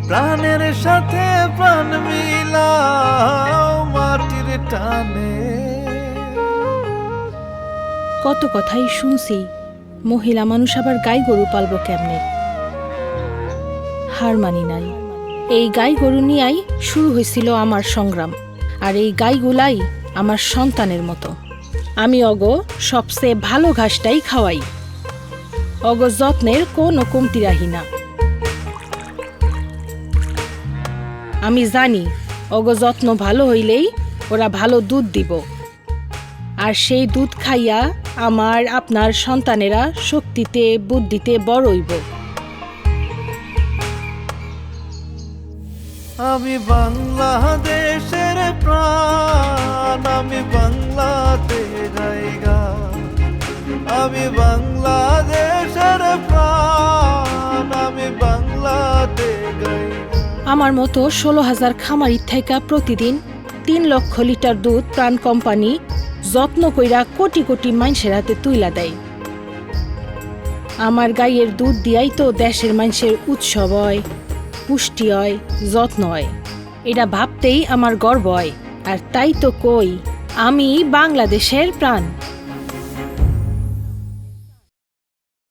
প্রাণের সাথে প্রাণ মিলাও মাটির টানে। কত কথাই শুনছি, মহিলা মানুষ আবার গাই গরু পালব কেমনে। হার মানি নাই। এই গাই গরু নিয়েই শুরু হয়েছিল আমার সংগ্রাম, আর এই গাইগুলাই আমার সন্তানের মতো। আমি অগ সবচেয়ে ভালো ঘাসটাই খাওয়াই, অগ যত্নের কোনো কমতি রাহি না। আমি জানি অগ যত্ন ভালো হইলেই ওরা ভালো দুধ দিব, আর সেই দুধ খাইয়া আমার আপনার সন্তানেরা শক্তিতে বুদ্ধিতে বড় হইব। আমি বাংলাদেশের প্রাণ, আমি বাংলাতে গাইগা। আমি বাংলাদেশের প্রাণ, আমি বাংলাতে গাইগা। আমার মতো 16,000 খামারির থাইকা প্রতিদিন 3 লক্ষ লিটার দুধ প্রাণ কোম্পানি যত্ন কইরা কোটি কোটি মানুষের হাতে তুইলা দেয়। আমার গাইয়ের দুধ দিয়াই তো দেশের মানুষের উৎসব হয়, পুষ্টি হয়, যত্ন হয়। এটা ভাবতেই আমার গর্ব হয়। আর তাই তো কই, আমি বাংলাদেশের প্রাণ।